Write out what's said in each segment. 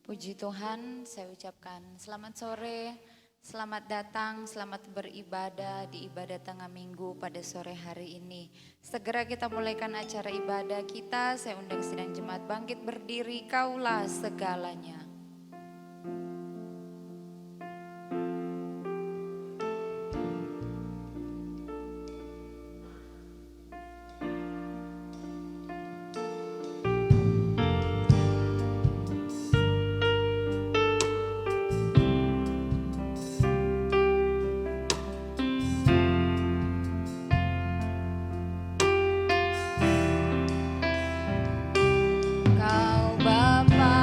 Puji Tuhan, saya ucapkan selamat sore, selamat datang, selamat beribadah di ibadah tengah minggu pada sore hari ini. Segera kita mulaikan acara ibadah kita, saya undang sidang jemaat bangkit berdiri, kaulah segalanya. Kau Bapa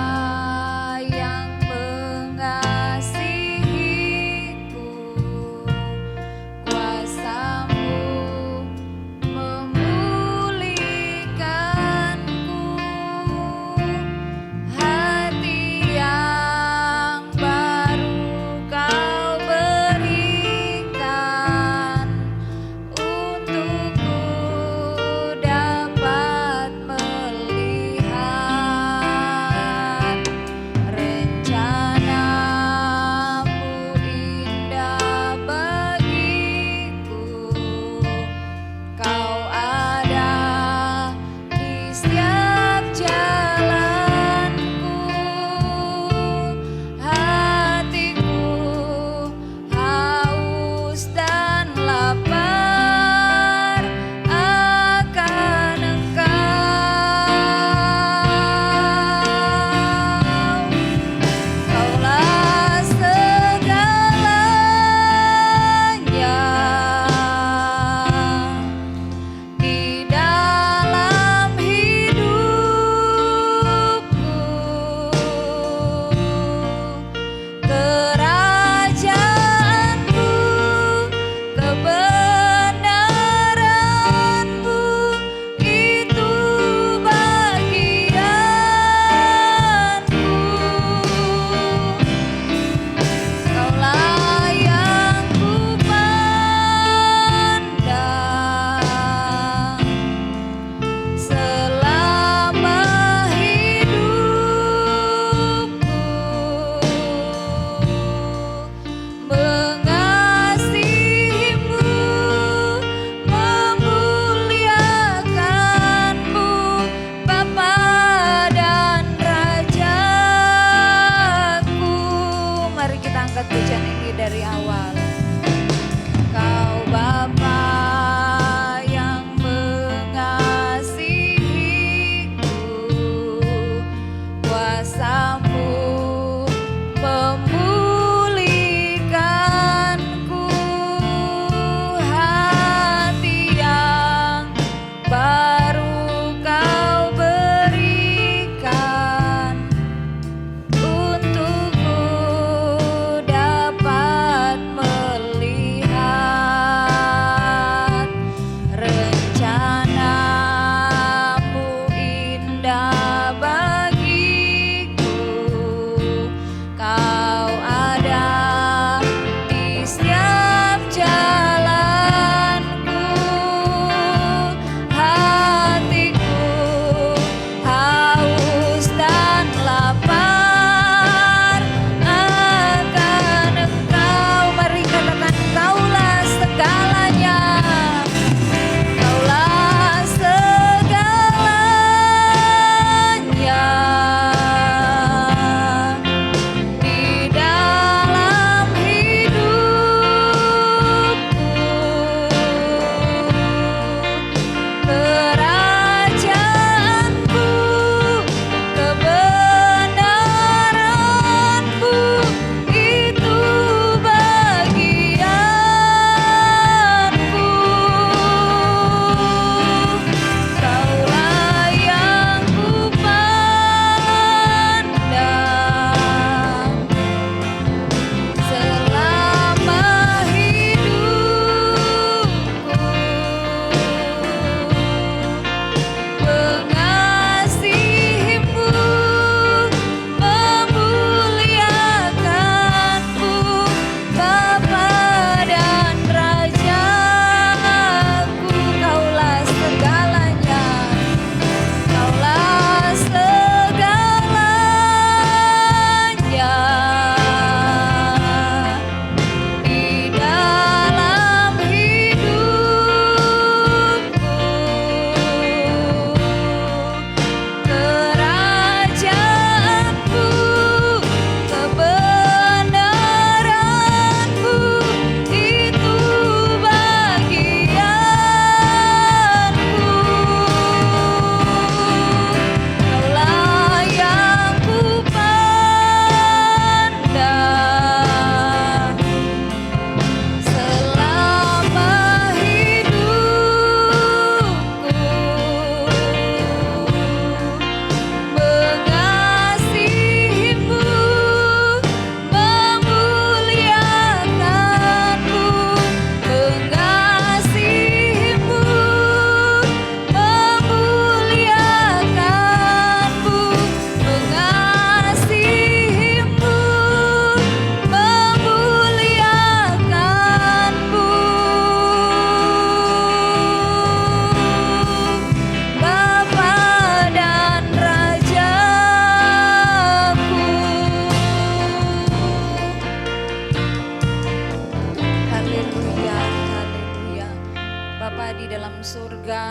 Bapa di dalam surga,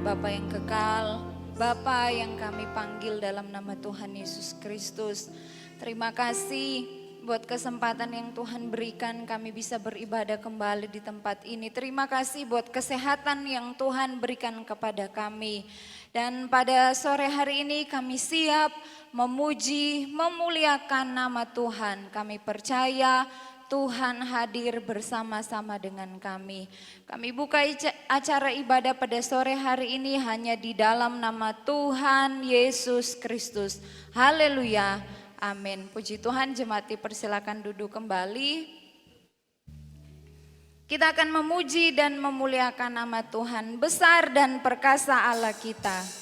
Bapa yang kekal, Bapa yang kami panggil dalam nama Tuhan Yesus Kristus. Terima kasih buat kesempatan yang Tuhan berikan kami bisa beribadah kembali di tempat ini. Terima kasih buat kesehatan yang Tuhan berikan kepada kami. Dan pada sore hari ini kami siap memuji, memuliakan nama Tuhan. Kami percaya Tuhan hadir bersama-sama dengan kami. Kami buka acara ibadah pada sore hari ini hanya di dalam nama Tuhan Yesus Kristus. Haleluya, amin. Puji Tuhan, jemaat dipersilakan duduk kembali. Kita akan memuji dan memuliakan nama Tuhan, besar dan perkasa Allah kita.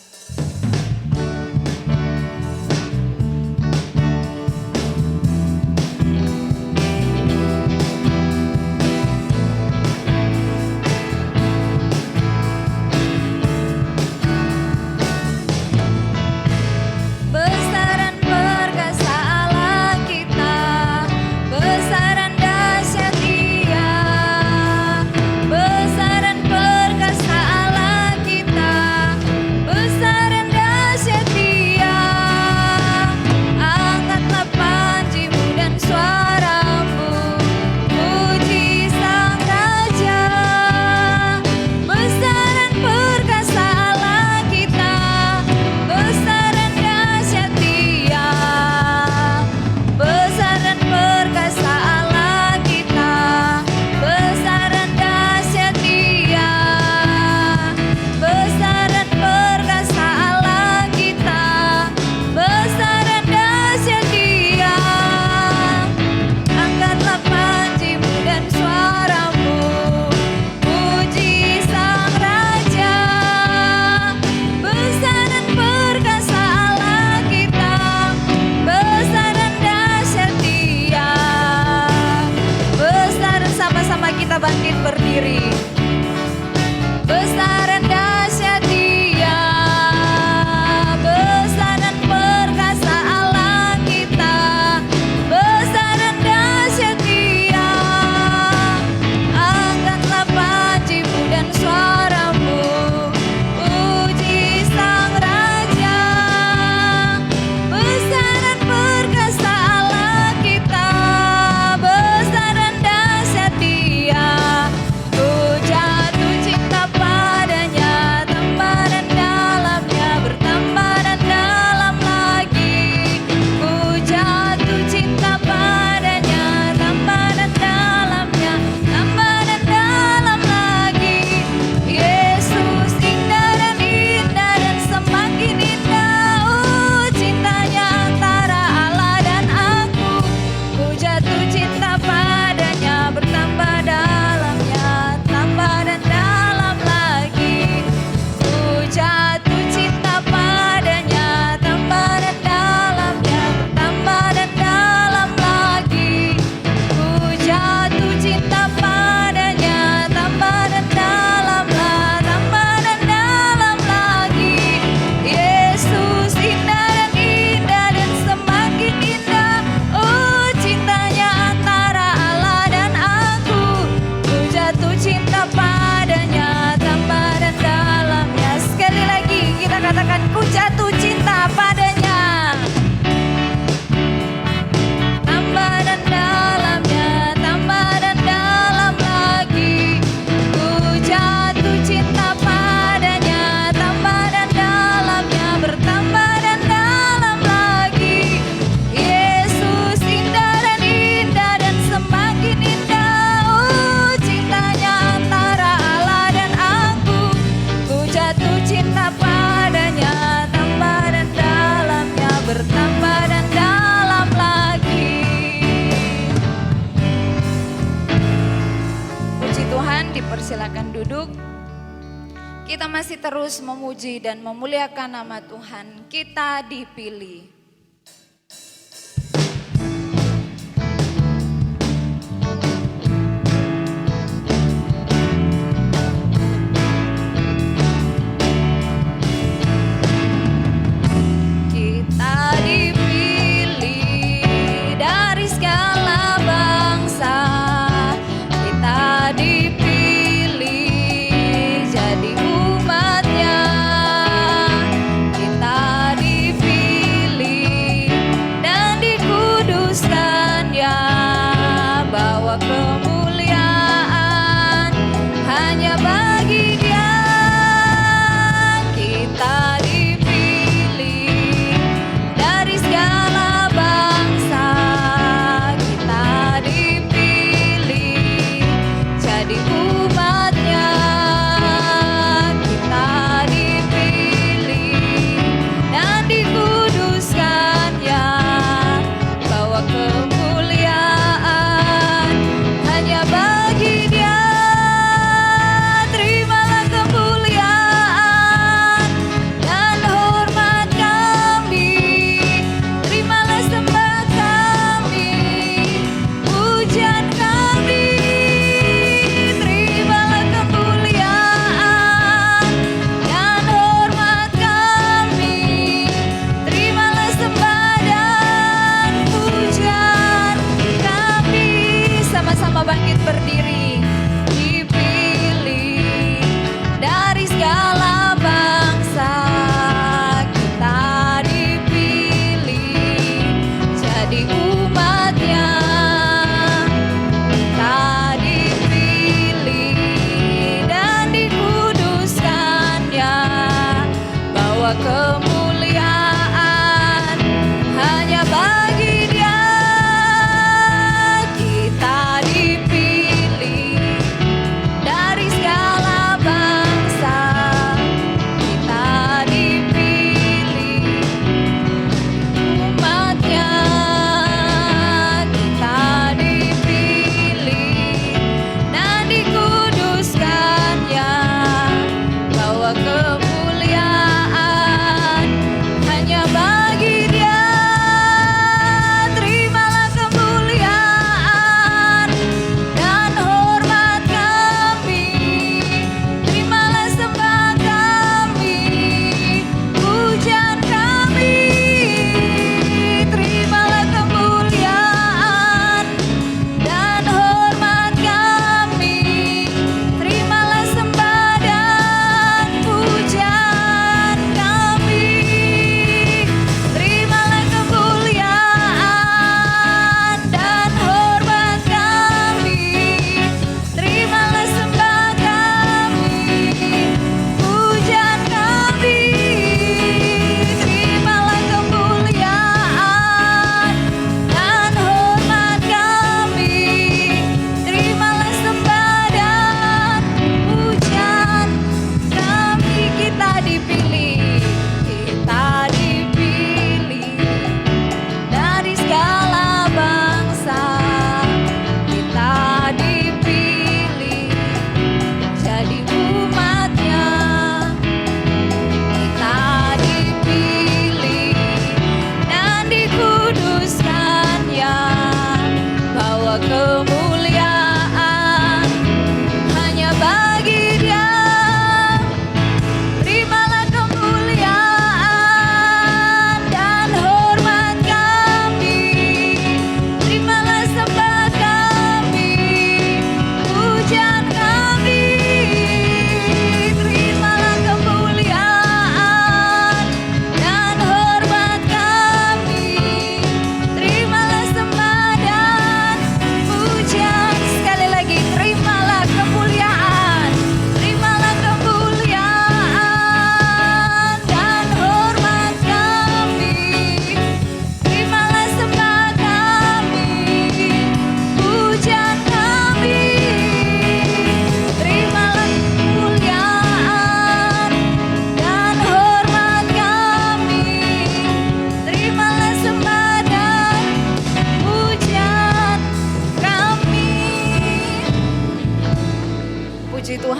Silakan duduk. Kita masih terus memuji dan memuliakan nama Tuhan. Kita dipilih. Dipilih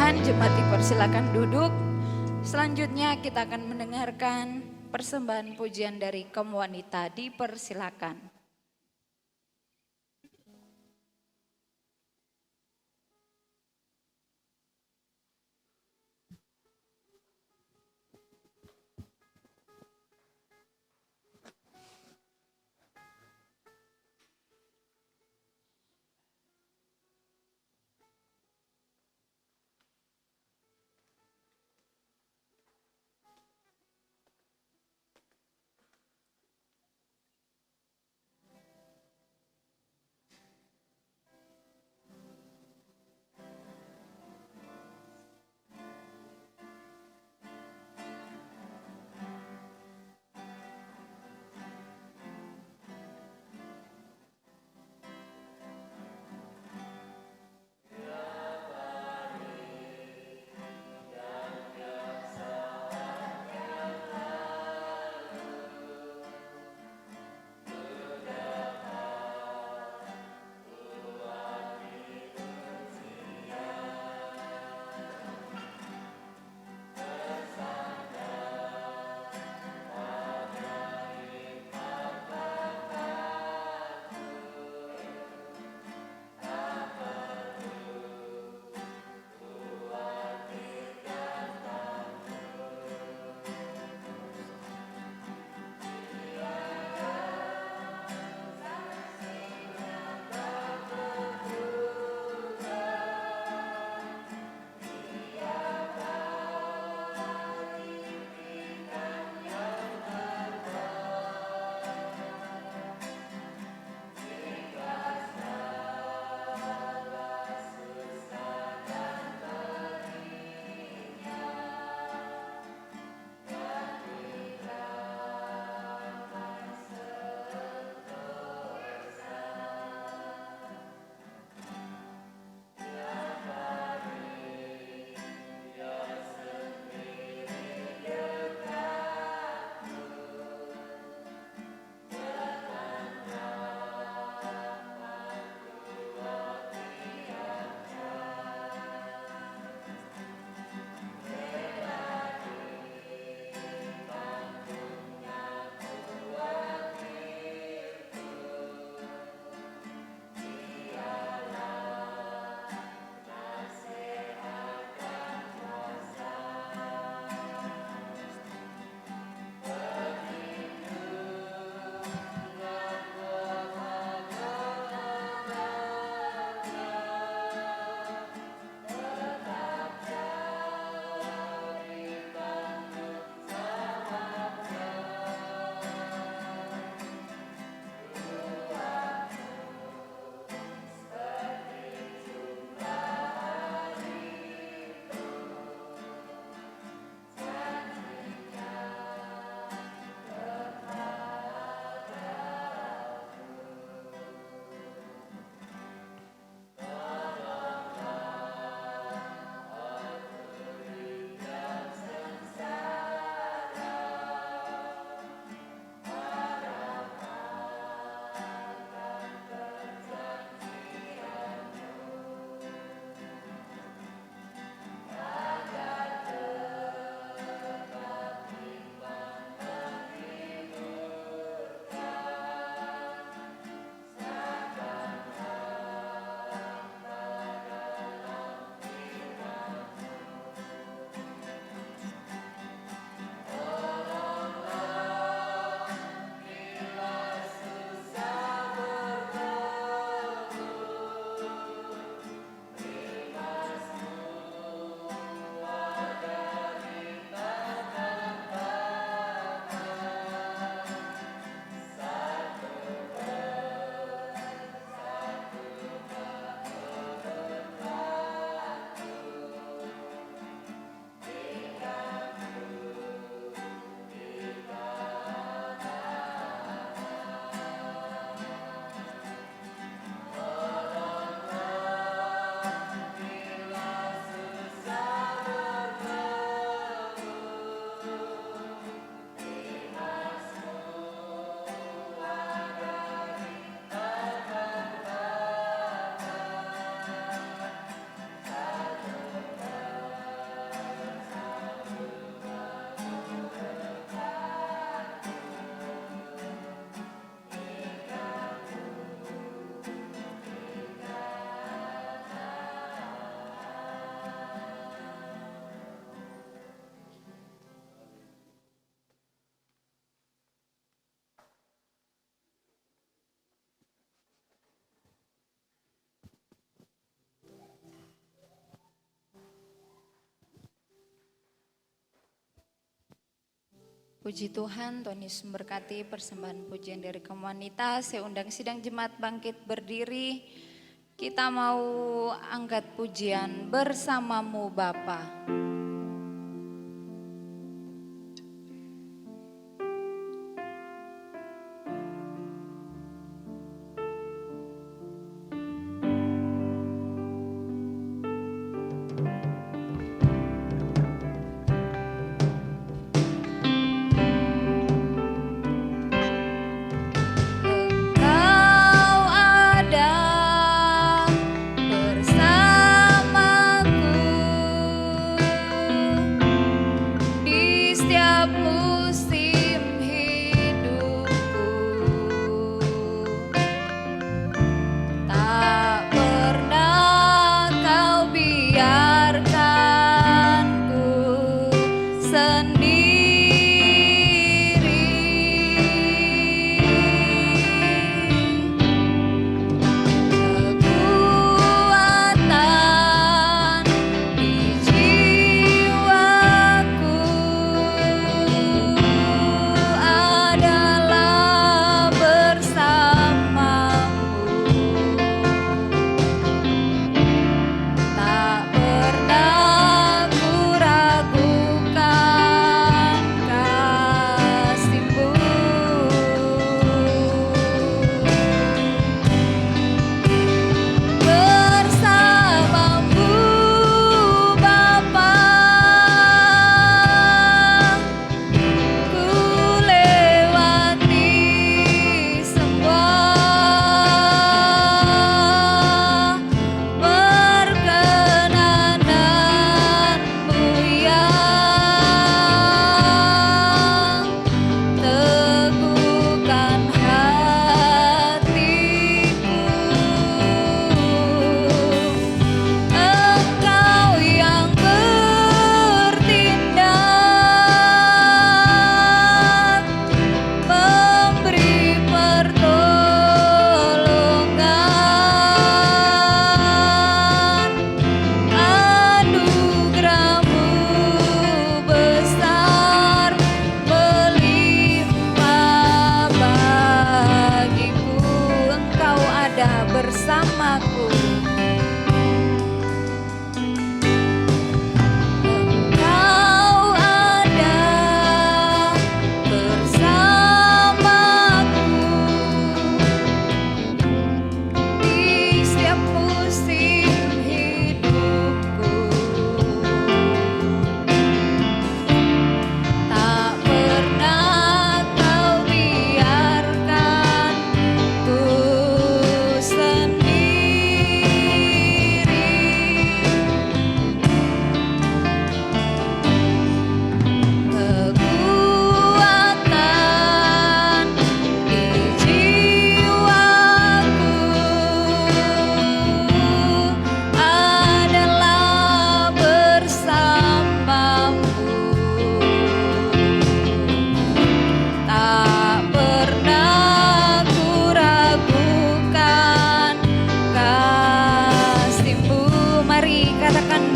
dipersilakan, jemaat dipersilakan duduk. Selanjutnya kita akan mendengarkan persembahan pujian dari kaum wanita, dipersilakan. Puji Tuhan, Tuhan Yesus memberkati persembahan pujian dari kaum wanita. Saya undang sidang jemaat bangkit berdiri. Kita mau angkat pujian bersamamu Bapa.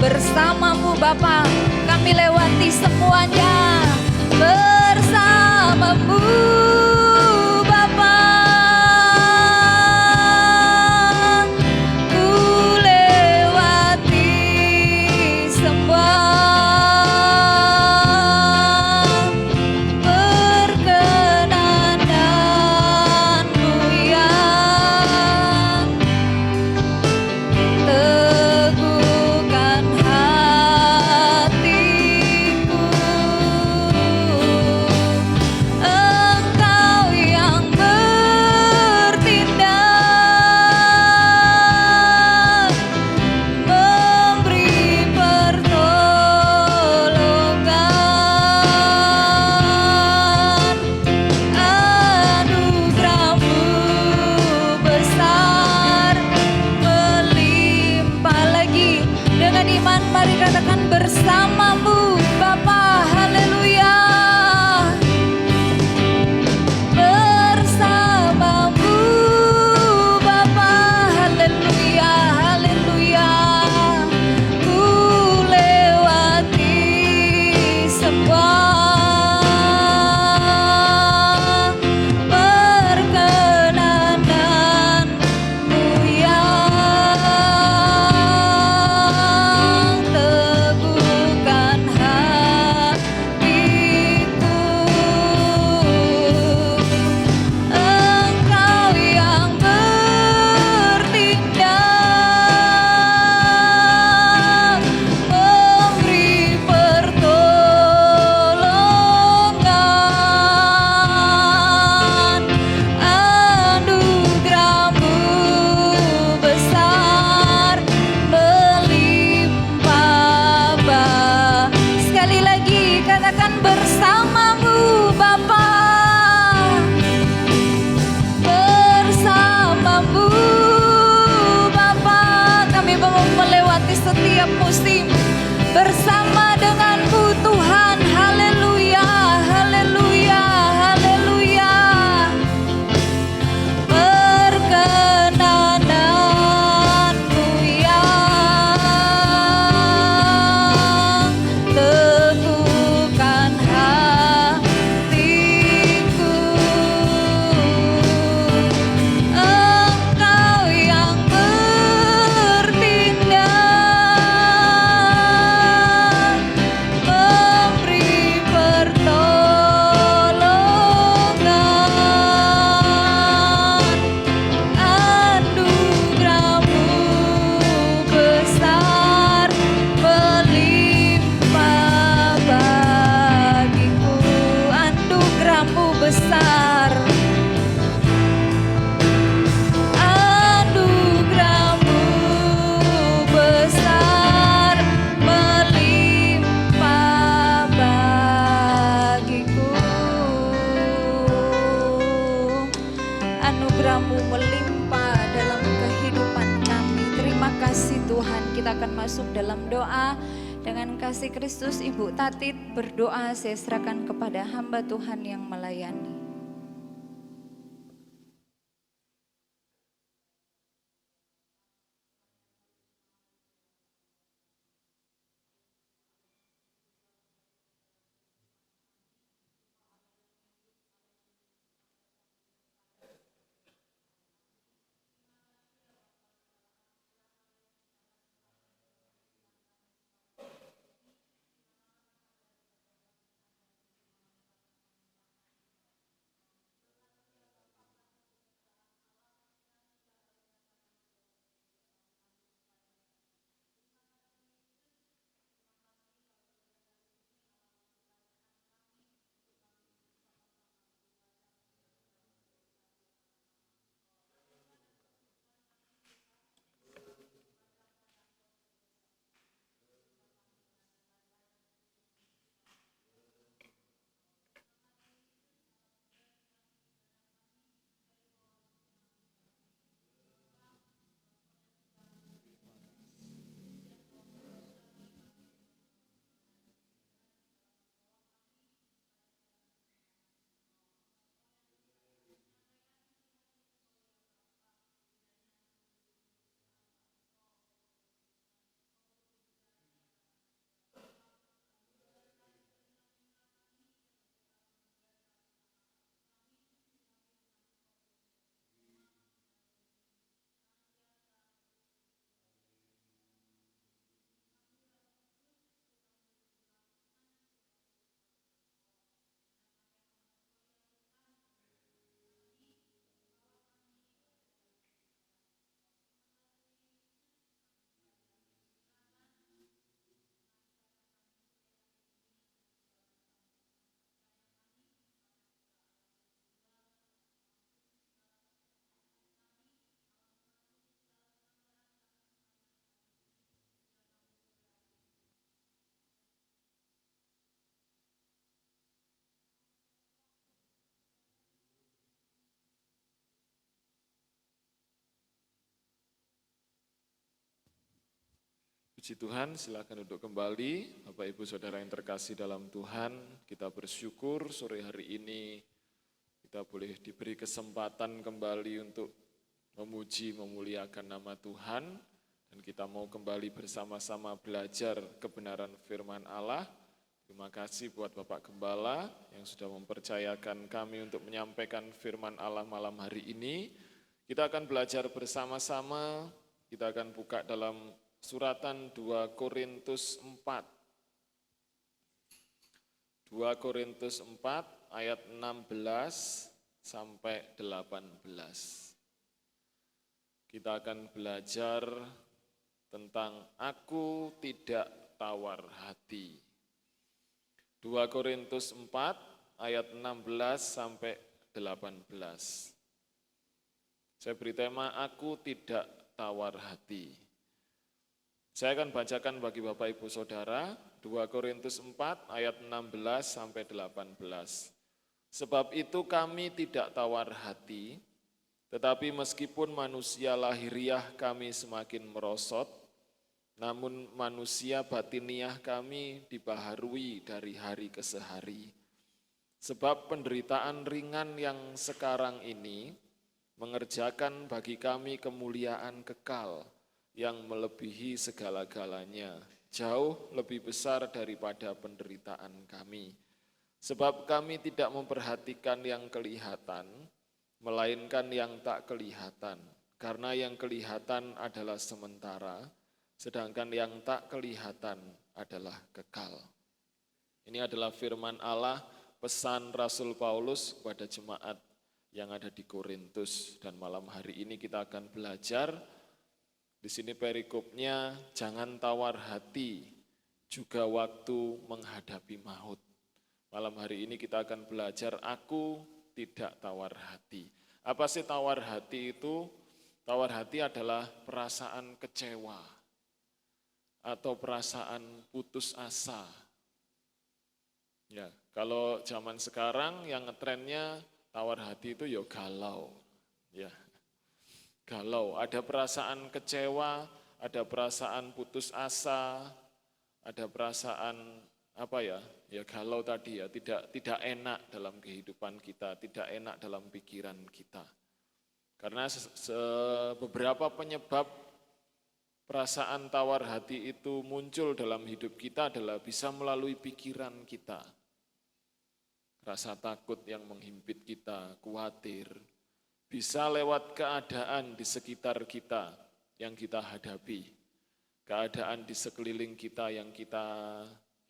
Bersamamu Bapa, kami lewati semuanya. Bersamamu Bapa, ku lewati semua perkenananmu yang teguhkan hatiku. Engkau yang bertindak, memberi pertolongan. Anugerahmu besar melimpah lagi. Dengan iman mari katakan bersamamu Bapa, haleluya. Bersamamu Bapa, haleluya, haleluya. Ku lewati semua dengan kasih Kristus, Ibu Tatit berdoa, saya serahkan kepada hamba Tuhan yang melayani. Puji Tuhan, silakan duduk kembali. Bapak Ibu Saudara yang terkasih dalam Tuhan, kita bersyukur sore hari ini kita boleh diberi kesempatan kembali untuk memuji, memuliakan nama Tuhan. Dan kita mau kembali bersama-sama belajar kebenaran firman Allah. Terima kasih buat Bapak Gembala yang sudah mempercayakan kami untuk menyampaikan firman Allah malam hari ini. Kita akan belajar bersama-sama, kita akan buka dalam suratan 2 Korintus 4. 2 Korintus 4 ayat 16 sampai 18. Kita akan belajar tentang aku tidak tawar hati. 2 Korintus 4 ayat 16 sampai 18. Saya beri tema aku tidak tawar hati. Saya akan bacakan bagi Bapak Ibu Saudara 2 Korintus 4 ayat 16 sampai 18. Sebab itu kami tidak tawar hati, tetapi meskipun manusia lahiriah kami semakin merosot, namun manusia batiniah kami dibaharui dari hari ke hari. Sebab penderitaan ringan yang sekarang ini mengerjakan bagi kami kemuliaan kekal, yang melebihi segala-galanya, jauh lebih besar daripada penderitaan kami. Sebab kami tidak memperhatikan yang kelihatan, melainkan yang tak kelihatan. Karena yang kelihatan adalah sementara, sedangkan yang tak kelihatan adalah kekal. Ini adalah firman Allah, pesan Rasul Paulus kepada jemaat yang ada di Korintus. Dan malam hari ini kita akan belajar. Di sini perikopnya, jangan tawar hati, juga waktu menghadapi maut. Malam hari ini kita akan belajar, aku tidak tawar hati. Apa sih tawar hati itu? Tawar hati adalah perasaan kecewa atau perasaan putus asa. Ya, kalau zaman sekarang yang ngetrennya tawar hati itu ya galau. Ya. Galau, ada perasaan kecewa, ada perasaan putus asa, ada perasaan galau tadi ya, tidak enak dalam kehidupan kita, tidak enak dalam pikiran kita. Karena beberapa penyebab perasaan tawar hati itu muncul dalam hidup kita adalah bisa melalui pikiran kita. Rasa takut yang menghimpit kita, khawatir, bisa lewat keadaan di sekitar kita yang kita hadapi, keadaan di sekeliling kita yang kita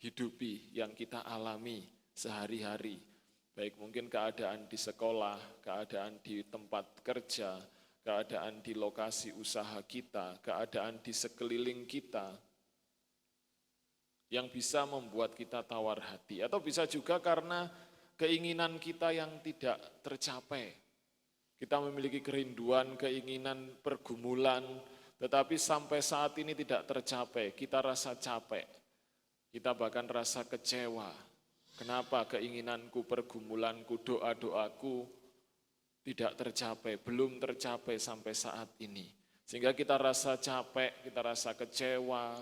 hidupi, yang kita alami sehari-hari. Baik mungkin keadaan di sekolah, keadaan di tempat kerja, keadaan di lokasi usaha kita, keadaan di sekeliling kita, yang bisa membuat kita tawar hati. Atau bisa juga karena keinginan kita yang tidak tercapai. Kita memiliki kerinduan, keinginan, pergumulan, tetapi sampai saat ini tidak tercapai. Kita rasa capek. Kita bahkan rasa kecewa. Kenapa keinginanku, pergumulanku, doa-doaku tidak tercapai, belum tercapai sampai saat ini. Sehingga kita rasa capek, kita rasa kecewa,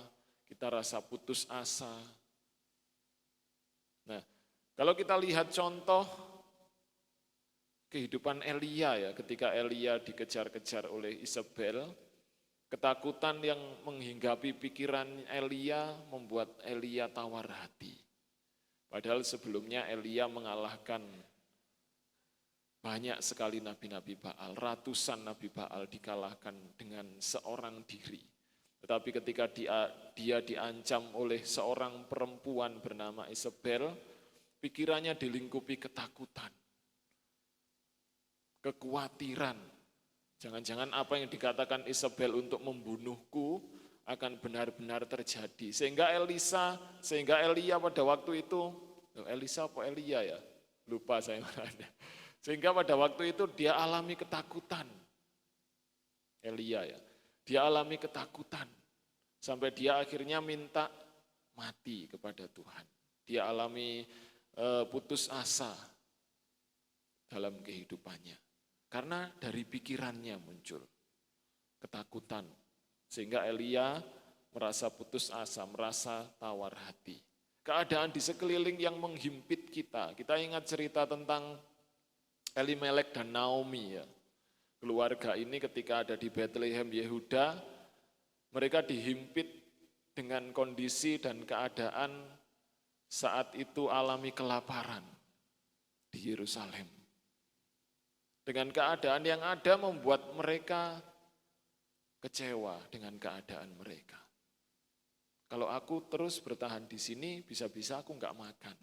kita rasa putus asa. Nah, kalau kita lihat contoh kehidupan Elia ya, ketika Elia dikejar-kejar oleh Isabel, ketakutan yang menghinggapi pikiran Elia membuat Elia tawar hati. Padahal sebelumnya Elia mengalahkan banyak sekali nabi-nabi Baal, ratusan nabi Baal dikalahkan dengan seorang diri. Tetapi ketika dia diancam oleh seorang perempuan bernama Isabel, pikirannya dilingkupi ketakutan, kekhawatiran. Jangan-jangan apa yang dikatakan Isabel untuk membunuhku akan benar-benar terjadi. Sehingga Elia pada waktu itu, Elisa apa Elia ya? Lupa saya. Sehingga pada waktu itu dia alami ketakutan. Elia ya. Dia alami ketakutan. Sampai dia akhirnya minta mati kepada Tuhan. Dia alami putus asa dalam kehidupannya. Karena dari pikirannya muncul ketakutan. Sehingga Elia merasa putus asa, merasa tawar hati. Keadaan di sekeliling yang menghimpit kita. Kita ingat cerita tentang Elimelek dan Naomi ya. Keluarga ini ketika ada di Bethlehem Yehuda, mereka dihimpit dengan kondisi dan keadaan saat itu alami kelaparan di Yerusalem. Dengan keadaan yang ada membuat mereka kecewa dengan keadaan mereka. Kalau aku terus bertahan di sini, bisa-bisa aku enggak makan.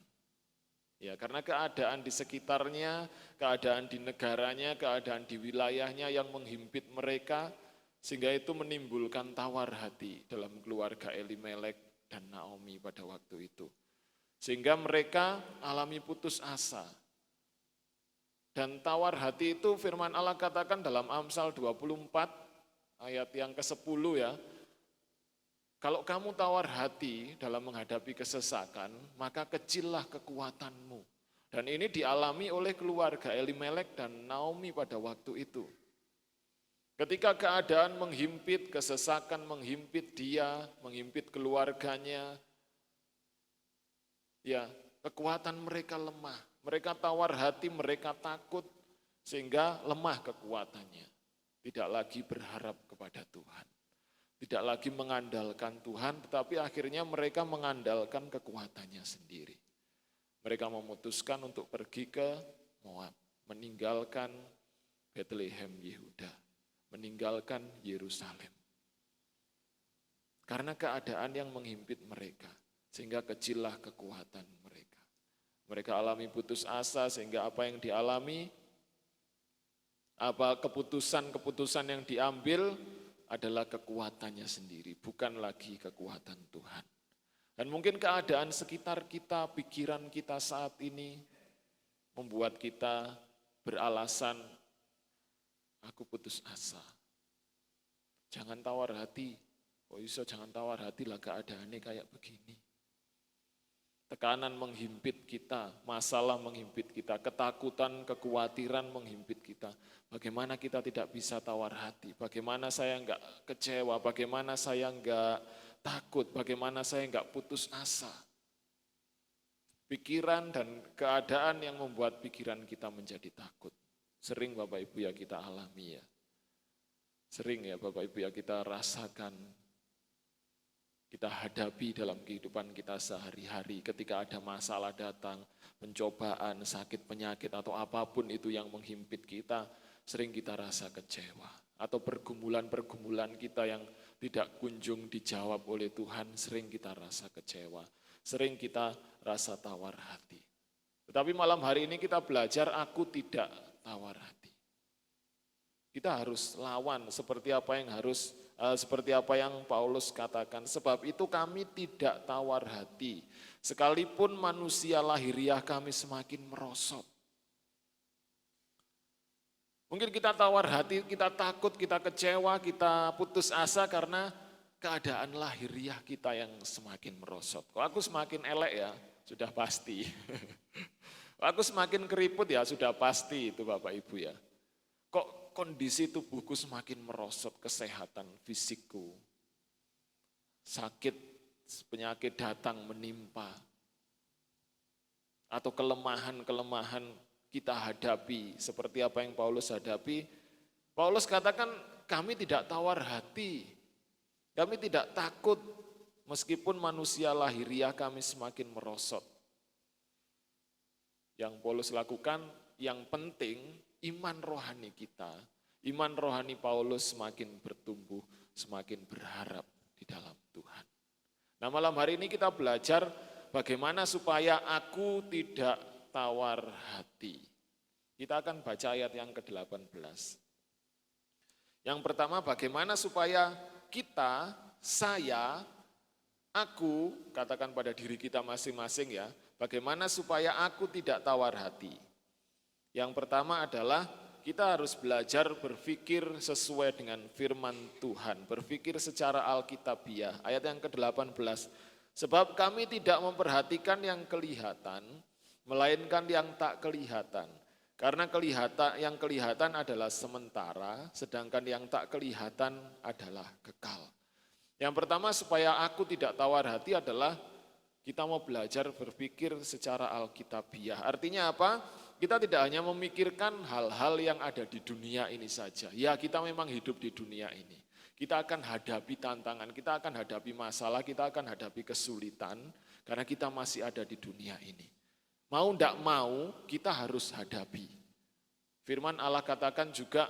Ya, karena keadaan di sekitarnya, keadaan di negaranya, keadaan di wilayahnya yang menghimpit mereka, sehingga itu menimbulkan tawar hati dalam keluarga Elimelek dan Naomi pada waktu itu. Sehingga mereka alami putus asa. Dan tawar hati itu firman Allah katakan dalam Amsal 24 ayat yang ke-10 ya. Kalau kamu tawar hati dalam menghadapi kesesakan, maka kecillah kekuatanmu. Dan ini dialami oleh keluarga Elimelek dan Naomi pada waktu itu. Ketika keadaan menghimpit, kesesakan menghimpit dia, menghimpit keluarganya, ya kekuatan mereka lemah. Mereka tawar hati, mereka takut, sehingga lemah kekuatannya. Tidak lagi berharap kepada Tuhan. Tidak lagi mengandalkan Tuhan, tetapi akhirnya mereka mengandalkan kekuatannya sendiri. Mereka memutuskan untuk pergi ke Moab, meninggalkan Bethlehem Yehuda, meninggalkan Yerusalem. Karena keadaan yang menghimpit mereka, sehingga kecillah kekuatan mereka. Mereka alami putus asa sehingga apa yang dialami, apa keputusan-keputusan yang diambil adalah kekuatannya sendiri, bukan lagi kekuatan Tuhan. Dan mungkin keadaan sekitar kita, pikiran kita saat ini membuat kita beralasan, aku putus asa. Jangan tawar hati, kok iso jangan tawar hati lah keadaannya kayak begini. Tekanan menghimpit kita, masalah menghimpit kita, ketakutan, kekhawatiran menghimpit kita. Bagaimana kita tidak bisa tawar hati, bagaimana saya enggak kecewa, bagaimana saya enggak takut, bagaimana saya enggak putus asa. Pikiran dan keadaan yang membuat pikiran kita menjadi takut. Sering Bapak Ibu ya kita alami ya. Sering ya Bapak Ibu ya kita rasakan, kita hadapi dalam kehidupan kita sehari-hari ketika ada masalah datang, pencobaan, sakit, penyakit atau apapun itu yang menghimpit kita, sering kita rasa kecewa. Atau pergumulan-pergumulan kita yang tidak kunjung dijawab oleh Tuhan, sering kita rasa kecewa. Sering kita rasa tawar hati. Tetapi malam hari ini kita belajar aku tidak tawar hati. Kita harus lawan seperti apa yang Paulus katakan. Sebab itu kami tidak tawar hati. Sekalipun manusia lahiriah kami semakin merosot. Mungkin kita tawar hati, kita takut, kita kecewa, kita putus asa karena keadaan lahiriah kita yang semakin merosot. Kok aku semakin elek ya, sudah pasti. Kok aku semakin keriput ya, sudah pasti itu Bapak Ibu ya. Kok kondisi tubuhku semakin merosot, kesehatan fisikku, sakit, penyakit datang menimpa, atau kelemahan-kelemahan kita hadapi, seperti apa yang Paulus hadapi. Paulus katakan kami tidak tawar hati, kami tidak takut meskipun manusia lahiriah kami semakin merosot. Yang Paulus lakukan, yang penting iman rohani kita, iman rohani Paulus semakin bertumbuh, semakin berharap di dalam Tuhan. Nah malam hari ini kita belajar bagaimana supaya aku tidak tawar hati. Kita akan baca ayat yang ke-18. Yang pertama, bagaimana supaya kita, saya, aku, katakan pada diri kita masing-masing ya, bagaimana supaya aku tidak tawar hati. Yang pertama adalah kita harus belajar berpikir sesuai dengan firman Tuhan, berpikir secara alkitabiah. Ayat yang ke-18, sebab kami tidak memperhatikan yang kelihatan, melainkan yang tak kelihatan. Karena yang kelihatan adalah sementara, sedangkan yang tak kelihatan adalah kekal. Yang pertama supaya aku tidak tawar hati adalah kita mau belajar berpikir secara alkitabiah. Artinya apa? Kita tidak hanya memikirkan hal-hal yang ada di dunia ini saja. Ya kita memang hidup di dunia ini. Kita akan hadapi tantangan, kita akan hadapi masalah, kita akan hadapi kesulitan. Karena kita masih ada di dunia ini. Mau tidak mau kita harus hadapi. Firman Allah katakan juga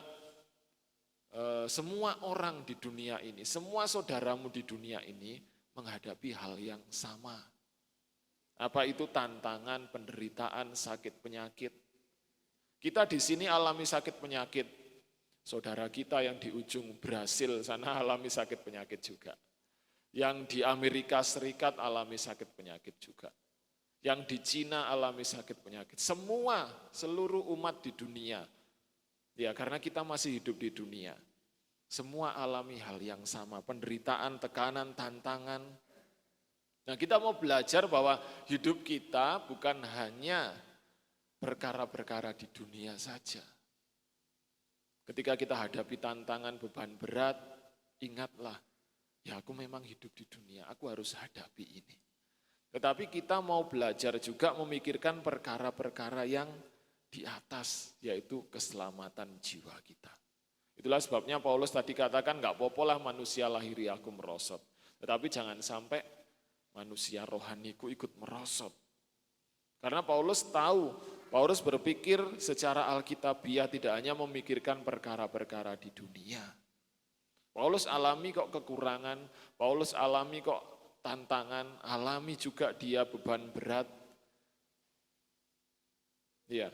semua orang di dunia ini, semua saudaramu di dunia ini menghadapi hal yang sama. Apa itu tantangan, penderitaan, sakit, penyakit. Kita di sini alami sakit penyakit. Saudara kita yang di ujung Brasil sana alami sakit penyakit juga. Yang di Amerika Serikat alami sakit penyakit juga. Yang di Cina alami sakit penyakit. Semua, seluruh umat di dunia. Ya karena kita masih hidup di dunia. Semua alami hal yang sama. Penderitaan, tekanan, tantangan. Nah kita mau belajar bahwa hidup kita bukan hanya perkara-perkara di dunia saja. Ketika kita hadapi tantangan, beban berat, ingatlah, ya aku memang hidup di dunia, aku harus hadapi ini. Tetapi kita mau belajar juga memikirkan perkara-perkara yang di atas, yaitu keselamatan jiwa kita. Itulah sebabnya Paulus tadi katakan, enggak apa-apa lah manusia lahiriah aku merosot. Tetapi jangan sampai manusia rohaniku ikut merosot. Karena Paulus tahu, Paulus berpikir secara alkitabiah tidak hanya memikirkan perkara-perkara di dunia. Paulus alami kok kekurangan, Paulus alami kok tantangan, alami juga dia beban berat. Ya,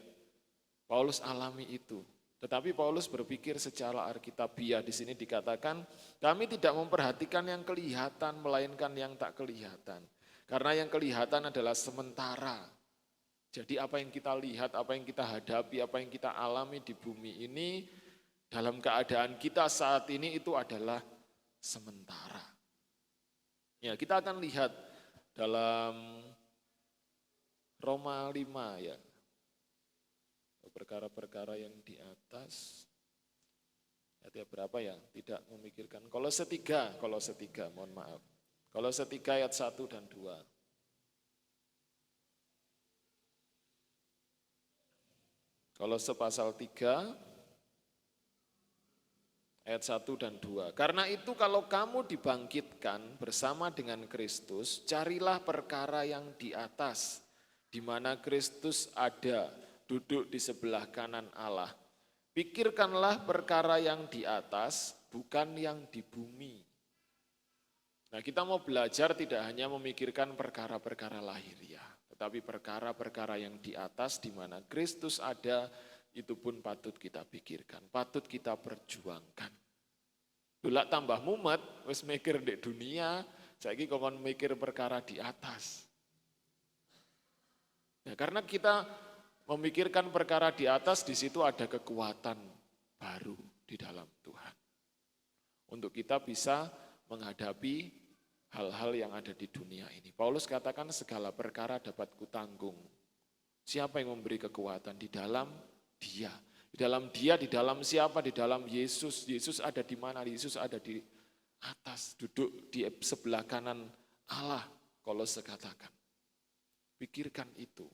Paulus alami itu. Tetapi Paulus berpikir secara alkitabiah. Di sini dikatakan, kami tidak memperhatikan yang kelihatan, melainkan yang tak kelihatan. Karena yang kelihatan adalah sementara. Jadi apa yang kita lihat, apa yang kita hadapi, apa yang kita alami di bumi ini, dalam keadaan kita saat ini itu adalah sementara. Ya, kita akan lihat dalam Roma 5 ya. Perkara-perkara yang di atas. Ayat berapa ya? Tidak memikirkan. Kolose 3, mohon maaf. Kolose 3 ayat 1 dan 2. Kolose pasal 3 ayat 1 dan 2. Karena itu kalau kamu dibangkitkan bersama dengan Kristus, carilah perkara yang di atas, di mana Kristus ada, duduk di sebelah kanan Allah. Pikirkanlah perkara yang di atas, bukan yang di bumi. Nah, kita mau belajar tidak hanya memikirkan perkara-perkara lahiriah, tetapi perkara-perkara yang di atas di mana Kristus ada, itu pun patut kita pikirkan, patut kita perjuangkan. Dulak tambah mumet, wis mikir di dunia, saiki kongkon mikir perkara di atas. Nah, karena kita memikirkan perkara di atas, di situ ada kekuatan baru di dalam Tuhan. Untuk kita bisa menghadapi hal-hal yang ada di dunia ini. Paulus katakan segala perkara dapat kutanggung. Siapa yang memberi kekuatan? Di dalam Dia. Di dalam Dia, di dalam siapa? Di dalam Yesus. Yesus ada di mana? Yesus ada di atas, duduk di sebelah kanan Allah. Kolose katakan. Pikirkan itu.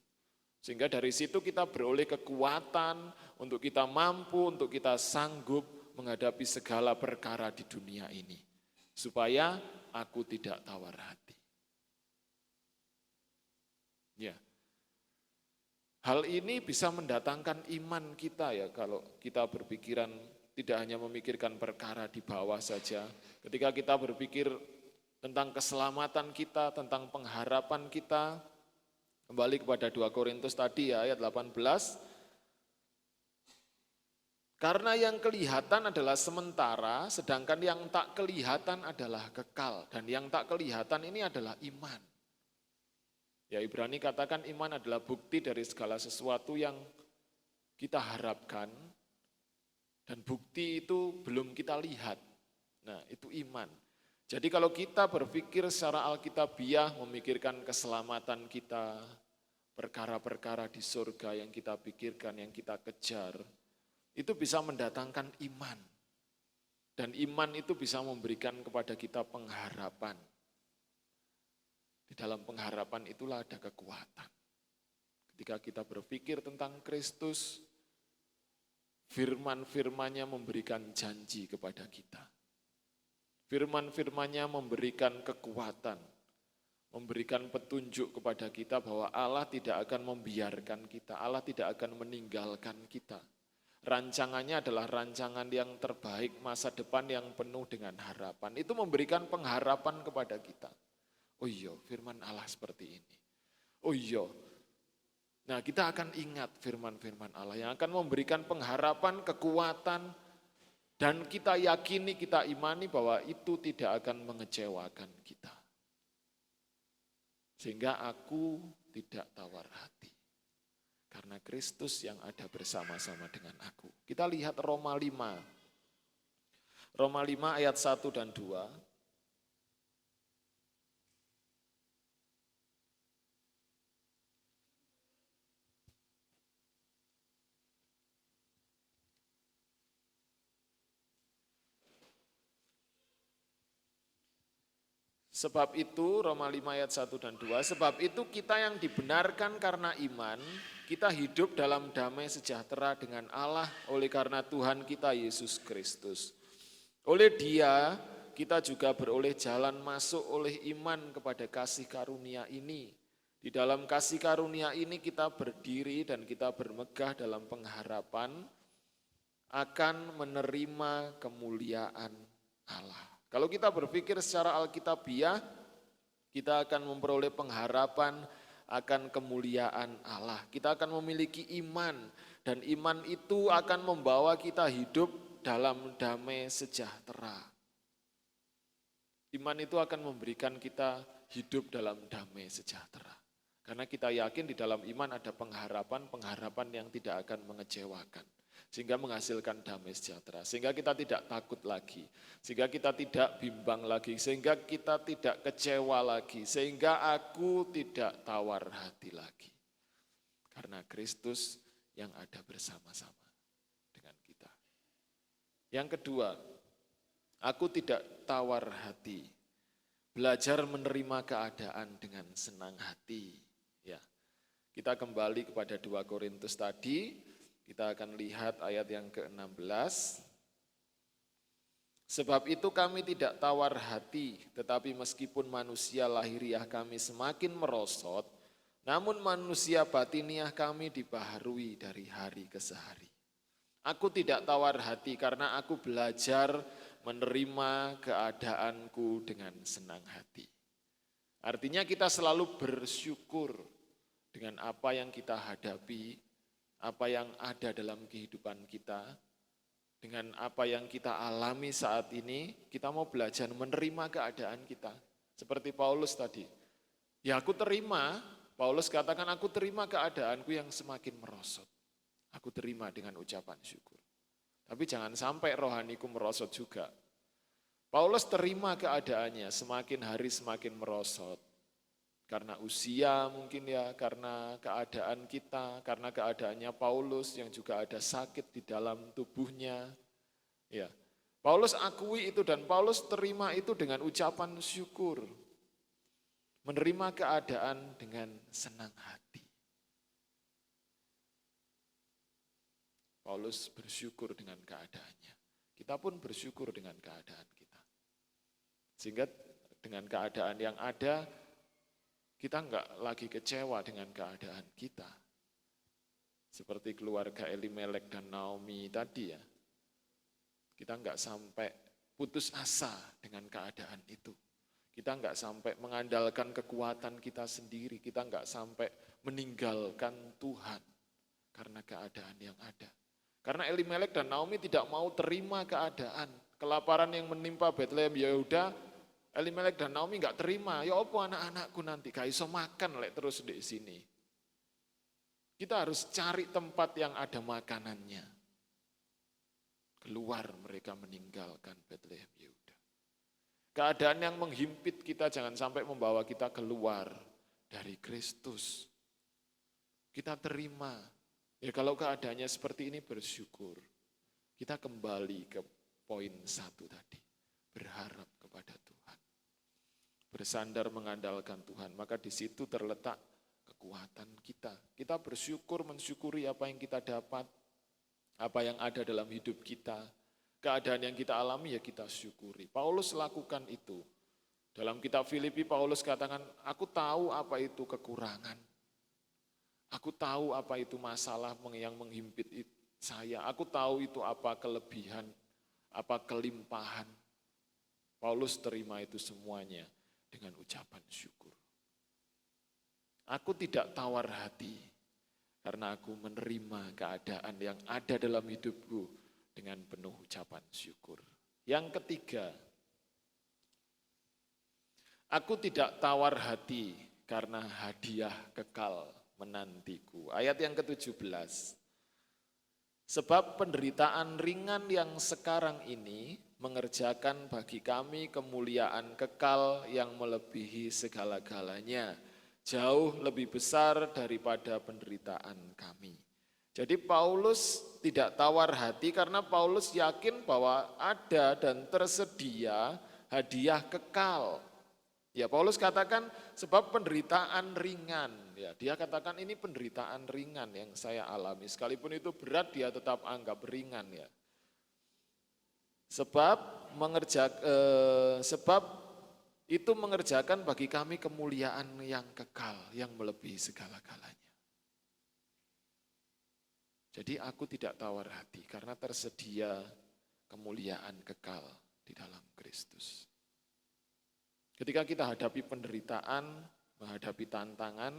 Sehingga dari situ kita beroleh kekuatan untuk kita mampu, untuk kita sanggup menghadapi segala perkara di dunia ini. Supaya aku tidak tawar hati. Ya. Hal ini bisa mendatangkan iman kita ya, kalau kita berpikiran tidak hanya memikirkan perkara di bawah saja. Ketika kita berpikir tentang keselamatan kita, tentang pengharapan kita, kembali kepada 2 Korintus tadi ya, ayat 18. Karena yang kelihatan adalah sementara, sedangkan yang tak kelihatan adalah kekal. Dan yang tak kelihatan ini adalah iman. Ya, Ibrani katakan iman adalah bukti dari segala sesuatu yang kita harapkan. Dan bukti itu belum kita lihat. Nah, itu iman. Jadi kalau kita berpikir secara alkitabiah, memikirkan keselamatan kita, perkara-perkara di surga yang kita pikirkan, yang kita kejar, itu bisa mendatangkan iman. Dan iman itu bisa memberikan kepada kita pengharapan. Di dalam pengharapan itulah ada kekuatan. Ketika kita berpikir tentang Kristus, firman-firmannya memberikan janji kepada kita. Firman-firmannya memberikan kekuatan, memberikan petunjuk kepada kita bahwa Allah tidak akan membiarkan kita, Allah tidak akan meninggalkan kita. Rancangannya adalah rancangan yang terbaik, masa depan yang penuh dengan harapan. Itu memberikan pengharapan kepada kita. Oh iya, firman Allah seperti ini. Oh iya. Nah, kita akan ingat firman-firman Allah yang akan memberikan pengharapan, kekuatan, dan kita yakini, kita imani bahwa itu tidak akan mengecewakan kita. Sehingga aku tidak tawar hati. Karena Kristus yang ada bersama-sama dengan aku. Kita lihat Roma 5. Roma 5 ayat 1 dan 2. Sebab itu, Roma 5 ayat 1 dan 2, sebab itu kita yang dibenarkan karena iman, kita hidup dalam damai sejahtera dengan Allah oleh karena Tuhan kita Yesus Kristus. Oleh Dia, kita juga beroleh jalan masuk oleh iman kepada kasih karunia ini. Di dalam kasih karunia ini kita berdiri dan kita bermegah dalam pengharapan akan menerima kemuliaan Allah. Kalau kita berpikir secara alkitabiah, kita akan memperoleh pengharapan akan kemuliaan Allah. Kita akan memiliki iman, dan iman itu akan membawa kita hidup dalam damai sejahtera. Iman itu akan memberikan kita hidup dalam damai sejahtera. Karena kita yakin di dalam iman ada pengharapan yang tidak akan mengecewakan. Sehingga menghasilkan damai sejahtera, sehingga kita tidak takut lagi, sehingga kita tidak bimbang lagi, sehingga kita tidak kecewa lagi, sehingga aku tidak tawar hati lagi. Karena Kristus yang ada bersama-sama dengan kita. Yang kedua, aku tidak tawar hati belajar menerima keadaan dengan senang hati. Ya, kita kembali kepada 2 Korintus tadi, kita akan lihat ayat yang ke-16. Sebab itu kami tidak tawar hati, tetapi meskipun manusia lahiriah kami semakin merosot, namun manusia batiniah kami dibaharui dari hari ke hari. Aku tidak tawar hati karena aku belajar menerima keadaanku dengan senang hati. Artinya kita selalu bersyukur dengan apa yang kita hadapi, apa yang ada dalam kehidupan kita, dengan apa yang kita alami saat ini, kita mau belajar menerima keadaan kita. Seperti Paulus tadi, ya aku terima, Paulus katakan aku terima keadaanku yang semakin merosot. Aku terima dengan ucapan syukur. Tapi jangan sampai rohaniku merosot juga. Paulus terima keadaannya, semakin hari semakin merosot. Karena usia mungkin ya, karena keadaan kita, karena keadaannya Paulus yang juga ada sakit di dalam tubuhnya. Ya, Paulus akui itu dan Paulus terima itu dengan ucapan syukur. Menerima keadaan dengan senang hati. Paulus bersyukur dengan keadaannya. Kita pun bersyukur dengan keadaan kita. Sehingga dengan keadaan yang ada, kita enggak lagi kecewa dengan keadaan kita. Seperti keluarga Elimelek dan Naomi tadi ya. Kita enggak sampai putus asa dengan keadaan itu. Kita enggak sampai mengandalkan kekuatan kita sendiri. Kita enggak sampai meninggalkan Tuhan karena keadaan yang ada. Karena Elimelek dan Naomi tidak mau terima keadaan. Kelaparan yang menimpa Bethlehem Yehuda, Elimelek dan Naomi enggak terima. Ya apa anak-anakku nanti gak iso makan lek terus di sini. Kita harus cari tempat yang ada makanannya. Keluar mereka meninggalkan Bethlehem Yehuda. Keadaan yang menghimpit kita jangan sampai membawa kita keluar dari Kristus. Kita terima. Ya kalau keadaannya seperti ini bersyukur. Kita kembali ke poin 1 tadi. Berharap kepada Tuhan. Bersandar mengandalkan Tuhan. Maka di situ terletak kekuatan kita. Kita bersyukur, mensyukuri apa yang kita dapat. Apa yang ada dalam hidup kita. Keadaan yang kita alami ya kita syukuri. Paulus lakukan itu. Dalam kitab Filipi Paulus katakan, aku tahu apa itu kekurangan. Aku tahu apa itu masalah yang menghimpit saya. Aku tahu itu apa kelebihan, apa kelimpahan. Paulus terima itu semuanya dengan ucapan syukur. Aku tidak tawar hati karena aku menerima keadaan yang ada dalam hidupku dengan penuh ucapan syukur. Yang ketiga, aku tidak tawar hati karena hadiah kekal menantiku. Ayat yang ke-17. Sebab penderitaan ringan yang sekarang ini mengerjakan bagi kami kemuliaan kekal yang melebihi segala-galanya, jauh lebih besar daripada penderitaan kami. Jadi Paulus tidak tawar hati karena Paulus yakin bahwa ada dan tersedia hadiah kekal. Ya Paulus katakan sebab penderitaan ringan. Ya, dia katakan ini penderitaan ringan yang saya alami. Sekalipun itu berat dia tetap anggap ringan ya. Sebab itu mengerjakan bagi kami kemuliaan yang kekal, yang melebihi segala-galanya. Jadi aku tidak tawar hati karena tersedia kemuliaan kekal di dalam Kristus. Ketika kita hadapi penderitaan, menghadapi tantangan,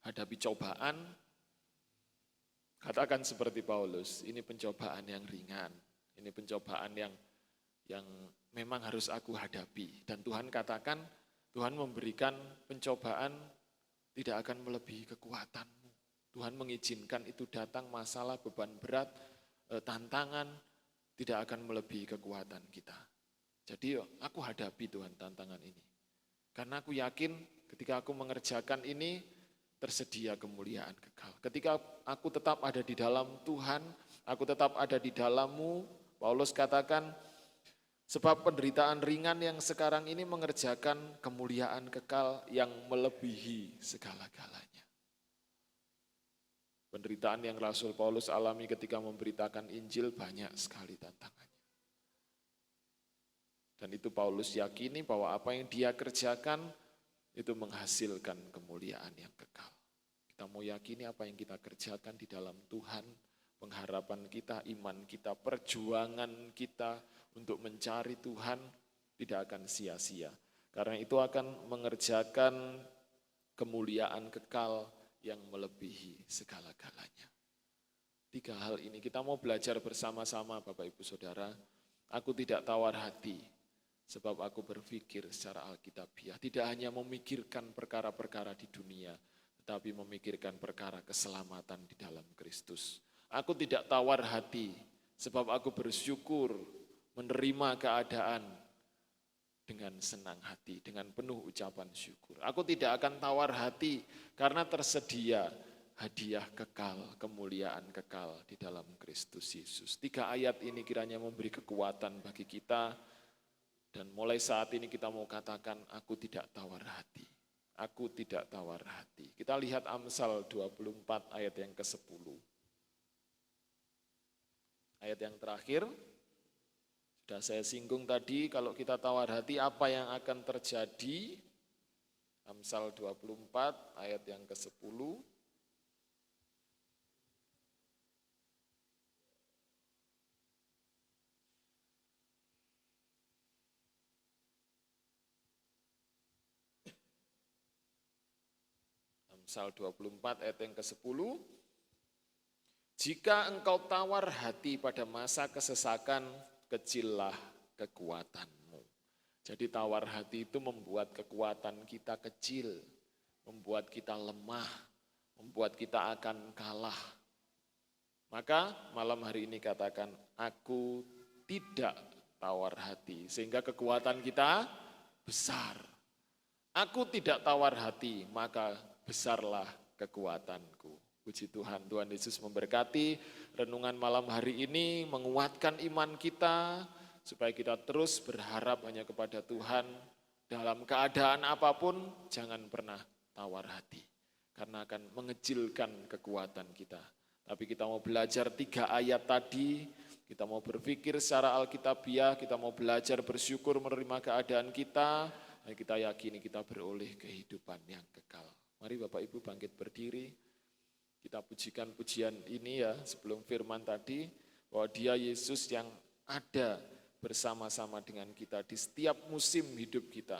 hadapi cobaan, katakan seperti Paulus, ini pencobaan yang ringan, ini pencobaan yang memang harus aku hadapi. Dan Tuhan katakan, Tuhan memberikan pencobaan tidak akan melebihi kekuatanmu. Tuhan mengizinkan itu datang masalah, beban berat, tantangan, tidak akan melebihi kekuatan kita. Jadi aku hadapi Tuhan tantangan ini. Karena aku yakin ketika aku mengerjakan ini tersedia kemuliaan kekal. Ketika aku tetap ada di dalam Tuhan, aku tetap ada di dalam-Mu, Paulus katakan Sebab penderitaan ringan yang sekarang ini mengerjakan kemuliaan kekal yang melebihi segala-galanya. Penderitaan yang Rasul Paulus alami ketika memberitakan Injil banyak sekali tantangannya. Dan itu Paulus yakini bahwa apa yang dia kerjakan itu menghasilkan kemuliaan yang kekal. Kita mau yakini apa yang kita kerjakan di dalam Tuhan, pengharapan kita, iman kita, perjuangan kita untuk mencari Tuhan tidak akan sia-sia. Karena itu akan mengerjakan kemuliaan kekal yang melebihi segala-galanya. 3 hal ini kita mau belajar bersama-sama Bapak Ibu Saudara. Aku tidak tawar hati sebab aku berpikir secara alkitabiah. Tidak hanya memikirkan perkara-perkara di dunia, tetapi memikirkan perkara keselamatan di dalam Kristus. Aku tidak tawar hati sebab aku bersyukur menerima keadaan dengan senang hati, dengan penuh ucapan syukur. Aku tidak akan tawar hati karena tersedia hadiah kekal, kemuliaan kekal di dalam Kristus Yesus. 3 ayat ini kiranya memberi kekuatan bagi kita dan mulai saat ini kita mau katakan, aku tidak tawar hati. Aku tidak tawar hati. Kita lihat Amsal 24 ayat yang ke-10. Ayat yang terakhir, sudah saya singgung tadi, kalau kita tawar hati apa yang akan terjadi? Amsal 24 ayat yang ke-10. Amsal 24 ayat yang ke-10. Jika engkau tawar hati pada masa kesesakan, kecillah kekuatanmu. Jadi tawar hati itu membuat kekuatan kita kecil, membuat kita lemah, membuat kita akan kalah. Maka malam hari ini katakan, aku tidak tawar hati, sehingga kekuatan kita besar. Aku tidak tawar hati, maka besarlah kekuatanku. Puji Tuhan, Tuhan Yesus memberkati renungan malam hari ini, menguatkan iman kita, supaya kita terus berharap hanya kepada Tuhan. Dalam keadaan apapun, jangan pernah tawar hati, karena akan mengecilkan kekuatan kita. Tapi kita mau belajar 3 ayat tadi, kita mau berpikir secara alkitabiah, kita mau belajar bersyukur menerima keadaan kita, dan kita yakini kita beroleh kehidupan yang kekal. Mari Bapak Ibu bangkit berdiri. Kita pujikan pujian ini ya sebelum firman tadi, bahwa Dia Yesus yang ada bersama-sama dengan kita di setiap musim hidup kita.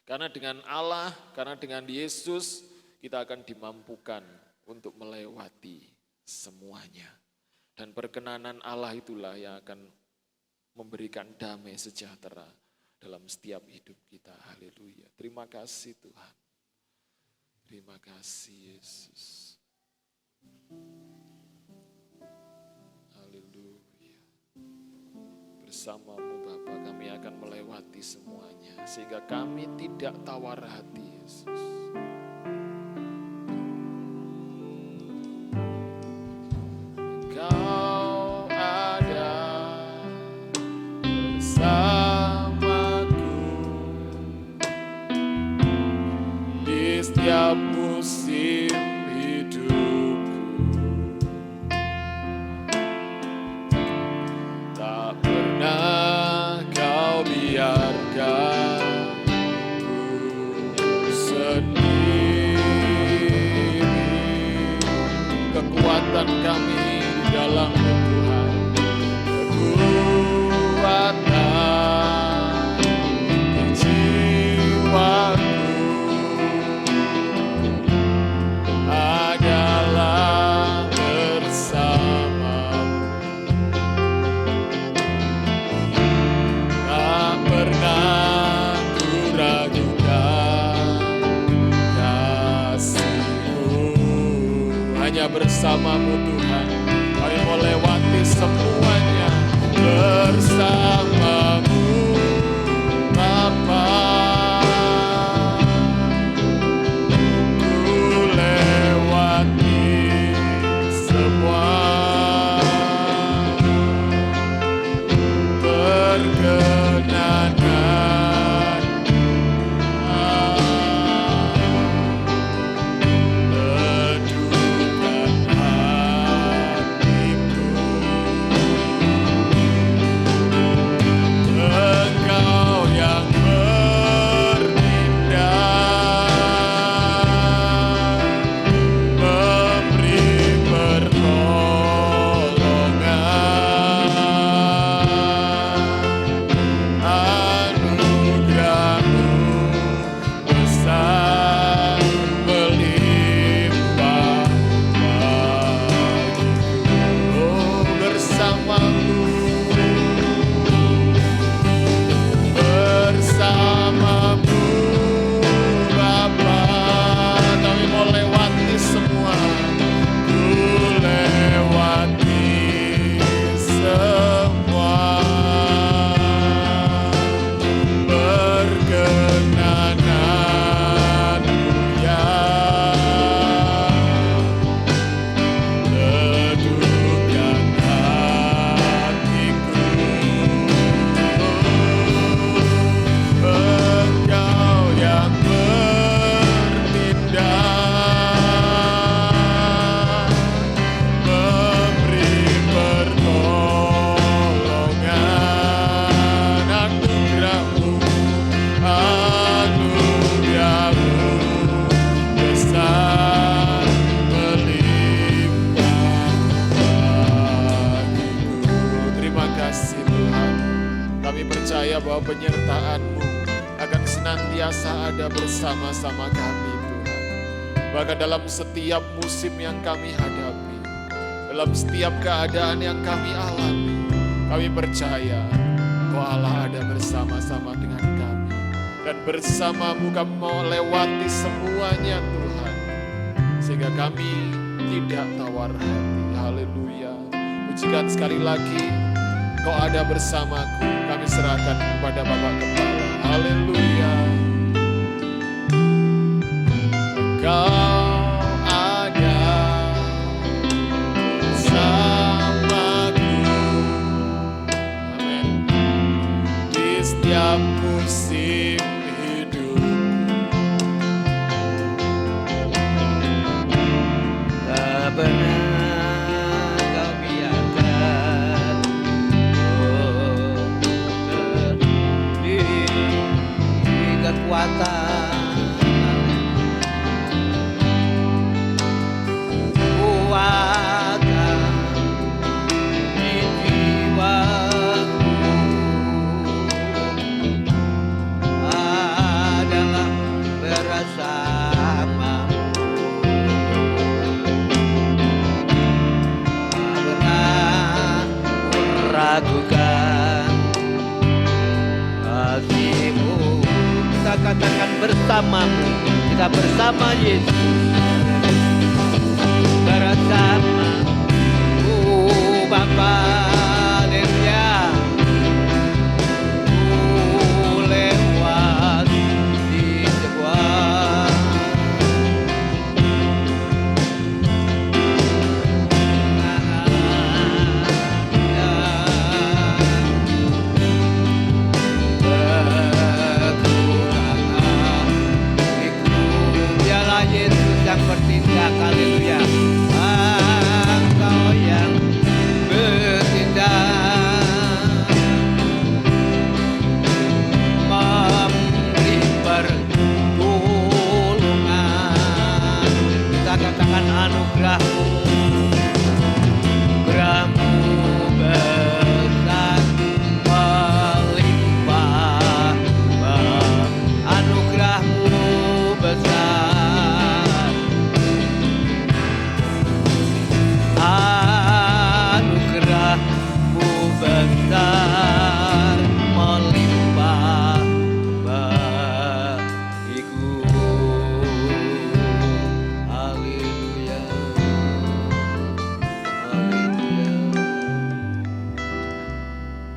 Karena dengan Allah, karena dengan Yesus kita akan dimampukan untuk melewati semuanya. Dan perkenanan Allah itulah yang akan memberikan damai sejahtera dalam setiap hidup kita. Haleluya. Terima kasih Tuhan. Terima kasih Yesus. Haleluya. Bersamamu Bapa kami akan melewati semuanya, sehingga kami tidak tawar hati Yesus. Engkau ada bersamaku di setiap musim hidupku. Tak pernah kau biarkan ku sendiri. Kekuatan kami di dalam Tuhan, kekuatan di jiwaku adalah bersamamu. Tak pernah ku ragukan kasih-Mu. Hanya bersamamu Tuhan, kami mau lewati semuanya bersamamu Bapa. Ku lewati semua pergumulan bersama-sama kami Tuhan. Bahkan dalam setiap musim yang kami hadapi, dalam setiap keadaan yang kami alami, kami percaya Engkau Allah ada bersama-sama dengan kami. Dan bersamamu kami mau lewati semuanya Tuhan. Sehingga kami tidak tawar hati. Haleluya. Pujikan sekali lagi, Engkau ada bersamaku. Kami serahkan kepada Bapak Gembala. Haleluya. Engkau ada bersamaku. Amin. Di setiap musim hidupku. Tak pernah kau biarkan kekuatan kuatkan di jiwaku adalah bersamamu. Tak pernah ragukan kasih-Mu. Kita katakan bersamamu, kita bersama Yesus, bersama Bapa. Haleluya. Lewat di sebuah Yesus yang bertindak, haleluya. Engkau yang bertindak, memberi pertolongan. Kita katakan anugerah-Mu, anugerah-Mu besar melimpah, anugerah-Mu besar. Anugerah-Mu besar melimpah bagiku. Haleluya. Haleluya.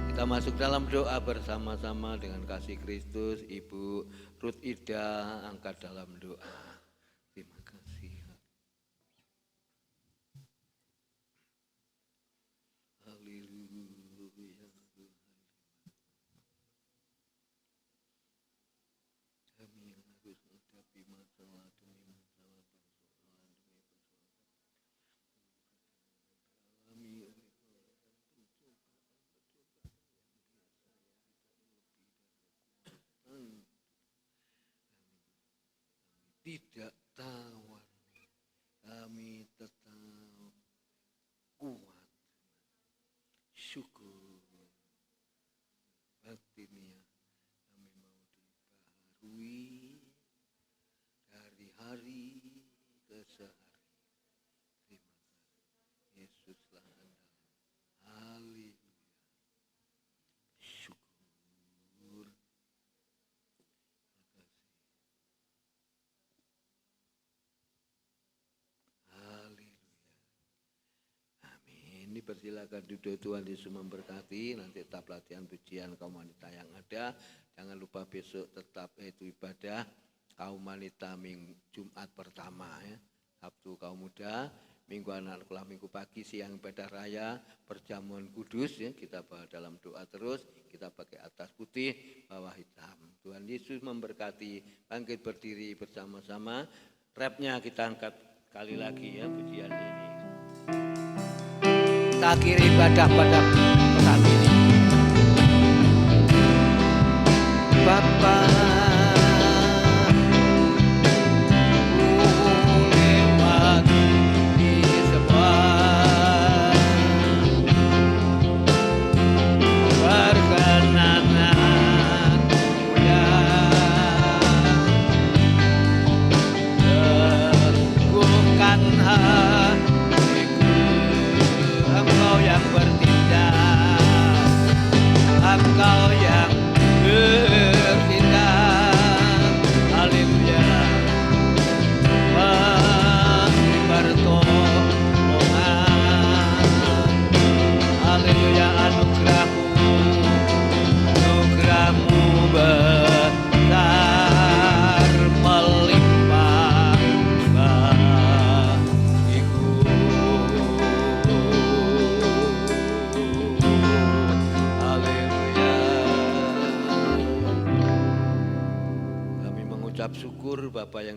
Kita masuk dalam doa bersama-sama dengan kasih Kristus. Ibu Ruth Ida angkat dalam doa. Terima kasih. Haleluya. Kami yang harus menghadapi masalah demi masalah, persoalan demi persoalan, kami tidak tawar, kami tetap kuat. Syukur batinnya kami mau dibaharui dari hari ke sehari. Terima kasih, Yesuslah andalan. Haleluya. Syukur. Terima kasih. Haleluya. Amin. Dipersilakan duduk. Tuhan Yesus memberkati. Nanti tetap latihan pujian kaum wanita yang ada. Jangan lupa besok tetap itu ibadah kaum wanita Jumat pertama ya. Sabtu kaum muda, Minggu anak sekolah, Minggu pagi, siang ibadah raya, perjamuan kudus ya. Kita bawa dalam doa terus. Kita pakai atas putih, bawah hitam. Tuhan Yesus memberkati. Bangkit berdiri bersama-sama. Rapnya kita angkat kali lagi ya pujian ini. Kita akhiri ibadah pada pesan ini. Bapa, lewat di sebuah perkenanan mulia.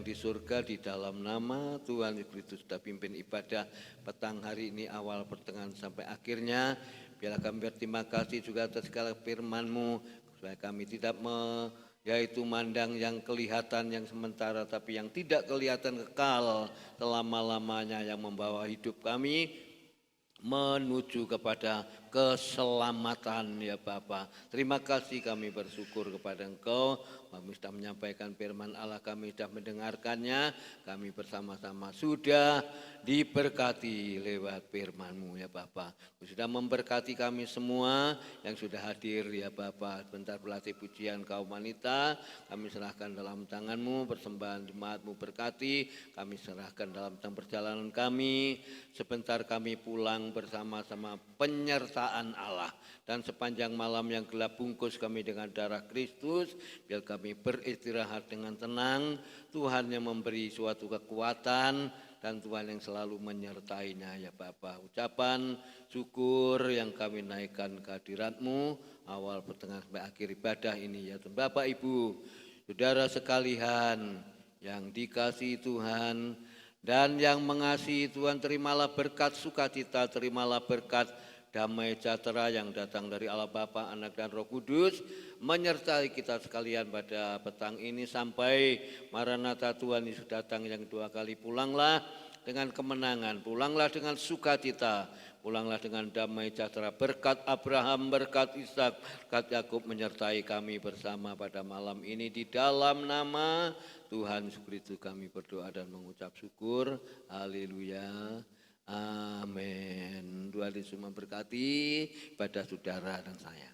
yang di surga, di dalam nama Tuhan Yesus Kristus sudah pimpin ibadah petang hari ini awal pertengahan sampai akhirnya. Biarlah kami berterima kasih juga atas segala firman-Mu, supaya kami tidak yaitu mandang yang kelihatan yang sementara, tapi yang tidak kelihatan kekal selama-lamanya, yang membawa hidup kami menuju kepada keselamatan ya Bapa. Terima kasih, kami bersyukur kepada Engkau. Kami sudah menyampaikan firman Allah, kami sudah mendengarkannya, kami bersama-sama sudah diberkati lewat firman-Mu ya Bapa. Sudah memberkati kami semua yang sudah hadir ya Bapa. Sebentar pelatih pujian kaum wanita kami serahkan dalam tangan-Mu, persembahan jemaat-Mu berkati, kami serahkan dalam perjalanan kami. Sebentar kami pulang bersama-sama penyertaan Allah, dan sepanjang malam yang gelap bungkus kami dengan darah Kristus. Biar kami beristirahat dengan tenang, Tuhan yang memberi suatu kekuatan, dan Tuhan yang selalu menyertainya ya Bapa. Ucapan syukur yang kami naikkan kehadirat-Mu awal pertengahan sampai akhir ibadah ini ya Tuhan. Bapak Ibu, saudara sekalian yang dikasihi Tuhan dan yang mengasihi Tuhan, terimalah berkat sukacita, terimalah berkat damai sejahtera yang datang dari Allah Bapa, Anak dan Roh Kudus menyertai kita sekalian pada petang ini sampai Maranatha, Tuhan Yesus datang yang dua kali. Pulanglah dengan kemenangan, pulanglah dengan sukacita, pulanglah dengan damai sejahtera. Berkat Abraham, berkat Ishak, berkat Yakub menyertai kami bersama pada malam ini. Di dalam nama Tuhan Yesus Kristus kami berdoa dan mengucap syukur. Haleluya. Amin. Tuhan Yesus memberkati ibadah saudara dan saya.